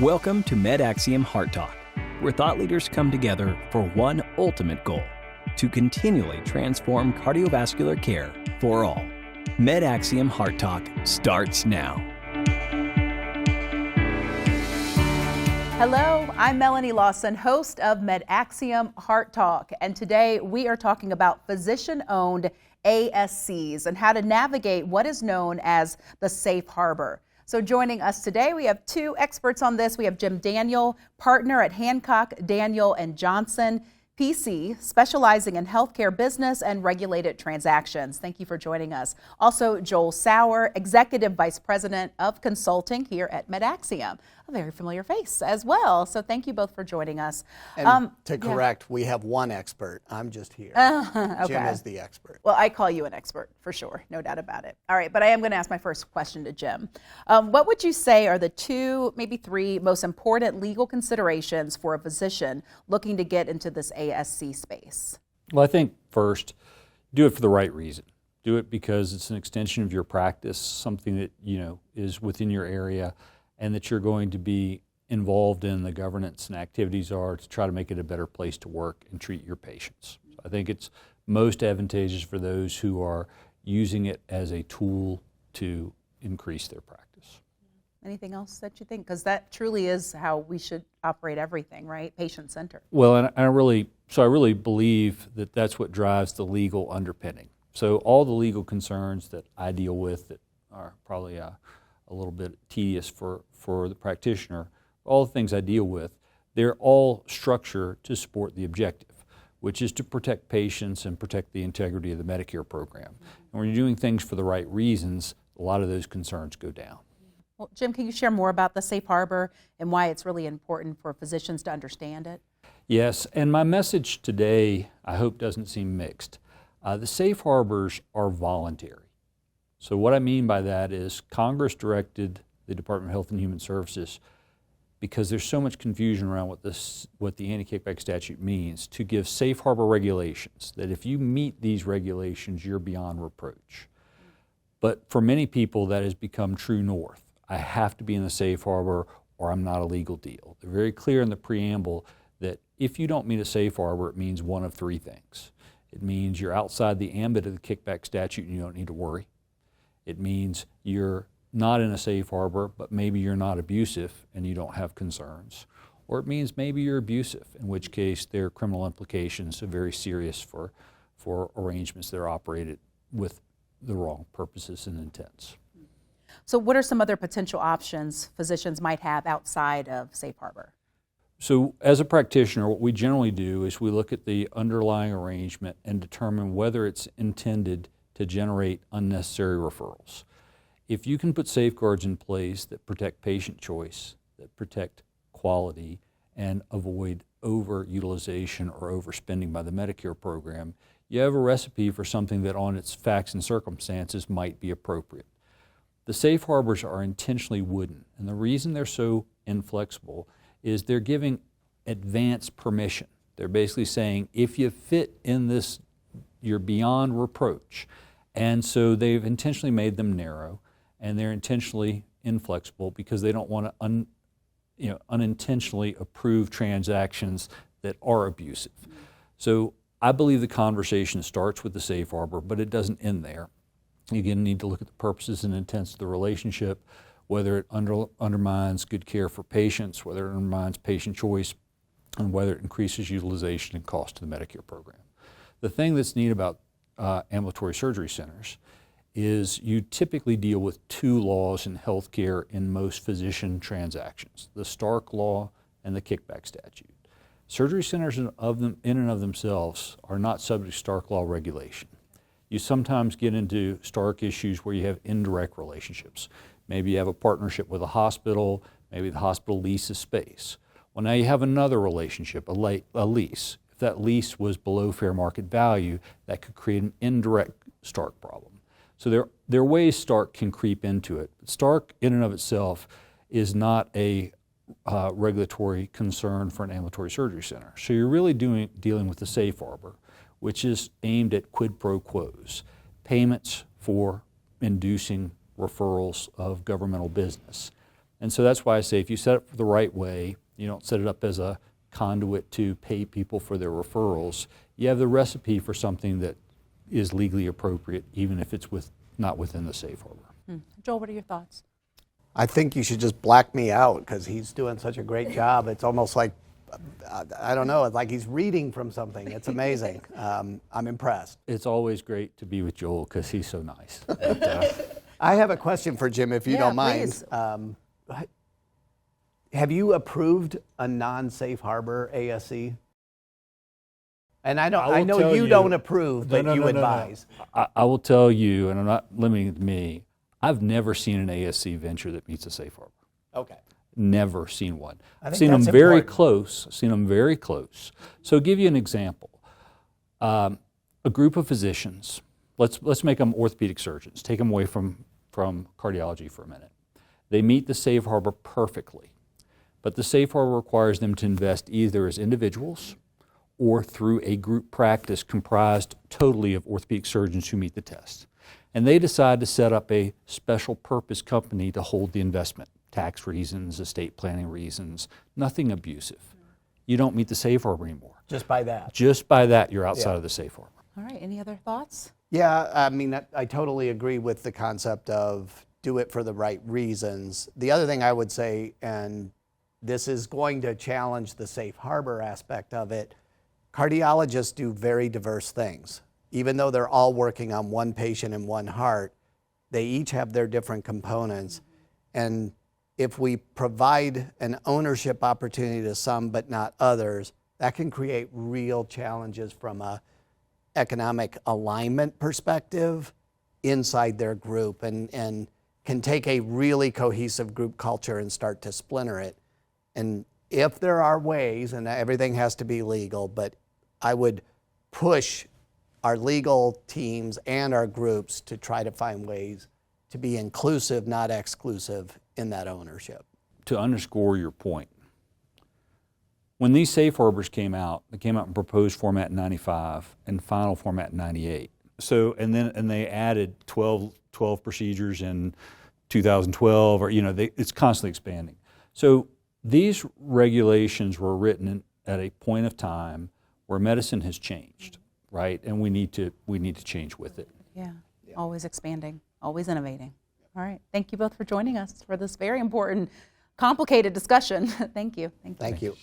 Welcome to MedAxiom HeartTalk, where thought leaders come together for one ultimate goal: to continually transform cardiovascular care for all. MedAxiom HeartTalk starts now. Hello, I'm Melanie Lawson, host of MedAxiom HeartTalk, and today we are talking about physician-owned ASCs and how to navigate what is known as the safe harbor. So joining us today, we have two experts on this. We have Jim Daniel, partner at Hancock, Daniel & Johnson, PC, specializing in healthcare business and regulated transactions. Thank you for joining us. Also, Joel Sauer, Executive Vice President of Consulting here at MedAxiom. A very familiar face as well. So thank you both for joining us. And to correct, we have one expert. I'm just here. Okay. Jim is the expert. Well, I call you an expert for sure, no doubt about it. All right, but I am going to ask my first question to Jim. What would you say are the two, maybe three most important legal considerations for a physician looking to get into this ASC space? Well, I think first, do it for the right reason. Do it because it's an extension of your practice, something that is within your area, and that you're going to be involved in. The governance and activities are to try to make it a better place to work and treat your patients. So I think it's most advantageous for those who are using it as a tool to increase their practice. Anything else that you think? Because that truly is how we should operate everything, right? Patient-centered. Well, and I really believe that that's what drives the legal underpinning. So all the legal concerns that I deal with that are probably a little bit tedious for the practitioner, all the things I deal with, they're all structured to support the objective, which is to protect patients and protect the integrity of the Medicare program. And when you're doing things for the right reasons, a lot of those concerns go down. Well, Jim, can you share more about the safe harbor and why it's really important for physicians to understand it? Yes, and my message today, I hope, doesn't seem mixed. The safe harbors are voluntary. So what I mean by that is Congress directed the Department of Health and Human Services, because there's so much confusion around what the anti-kickback statute means, to give safe harbor regulations, that if you meet these regulations, you're beyond reproach. But for many people, that has become true north. I have to be in the safe harbor or I'm not a legal deal. They're very clear in the preamble that if you don't meet a safe harbor, it means one of three things. It means you're outside the ambit of the kickback statute and you don't need to worry. It means you're not in a safe harbor, but maybe you're not abusive and you don't have concerns. Or it means maybe you're abusive, in which case there are criminal implications, so very serious for arrangements that are operated with the wrong purposes and intents. So what are some other potential options physicians might have outside of safe harbor? So as a practitioner, what we generally do is we look at the underlying arrangement and determine whether it's intended to generate unnecessary referrals. If you can put safeguards in place that protect patient choice, that protect quality, and avoid overutilization or overspending by the Medicare program, you have a recipe for something that on its facts and circumstances might be appropriate. The safe harbors are intentionally wooden, and the reason they're so inflexible is they're giving advance permission. They're basically saying, if you fit in this, you're beyond reproach. And so they've intentionally made them narrow, and they're intentionally inflexible because they don't want to unintentionally approve transactions that are abusive. So I believe the conversation starts with the safe harbor, but it doesn't end there. You again need to look at the purposes and intents of the relationship, whether it undermines good care for patients, whether it undermines patient choice, and whether it increases utilization and cost to the Medicare program. The thing that's neat about ambulatory surgery centers is you typically deal with two laws in healthcare in most physician transactions, the Stark Law and the Kickback Statute. Surgery centers in and of themselves are not subject to Stark Law regulation. You sometimes get into Stark issues where you have indirect relationships. Maybe you have a partnership with a hospital, maybe the hospital leases space. Well, now you have another relationship, a lease. If that lease was below fair market value, that could create an indirect Stark problem. So there are ways Stark can creep into it. Stark in and of itself is not a regulatory concern for an ambulatory surgery center. So you're really dealing with the safe harbor, which is aimed at quid pro quos, payments for inducing referrals of governmental business. And so that's why I say if you set it the right way, you don't set it up as a conduit to pay people for their referrals, you have the recipe for something that is legally appropriate, even if it's not within the safe harbor. Joel, what are your thoughts? I think you should just black me out because he's doing such a great job. It's almost like, I don't know, it's like he's reading from something. It's amazing. I'm impressed. It's always great to be with Joel because he's so nice. I have a question for Jim, if you don't mind. Have you approved a non-safe harbor ASC? And I know you don't approve, but you advise. No. I will tell you, and I'm not limiting it to me, I've never seen an ASC venture that meets a safe harbor. Okay. Never seen one. I've seen them very close. Seen them very close. So, give you an example. A group of physicians. Let's make them orthopedic surgeons. Take them away from cardiology for a minute. They meet the safe harbor perfectly, but the safe harbor requires them to invest either as individuals or through a group practice comprised totally of orthopedic surgeons who meet the test. And they decide to set up a special purpose company to hold the investment. Tax reasons, estate planning reasons, nothing abusive. You don't meet the safe harbor anymore. Just by that? Just by that, you're outside of the safe harbor. All right, any other thoughts? Yeah, I mean, I totally agree with the concept of do it for the right reasons. The other thing I would say, and this is going to challenge the safe harbor aspect of it, cardiologists do very diverse things. Even though they're all working on one patient and one heart, they each have their different components. And if we provide an ownership opportunity to some but not others, that can create real challenges from a economic alignment perspective inside their group and can take a really cohesive group culture and start to splinter it. And if there are ways, and everything has to be legal, but I would push our legal teams and our groups to try to find ways to be inclusive, not exclusive, in that ownership. To underscore your point, when these safe harbors came out, they came out in proposed format in 95 and final format in 98. So, and they added 12 procedures in 2012, or it's constantly expanding. So these regulations were written at a point of time where medicine has changed, right? And we need to change with it. Yeah, always expanding, always innovating. All right, thank you both for joining us for this very important, complicated discussion. Thank you. Thank you.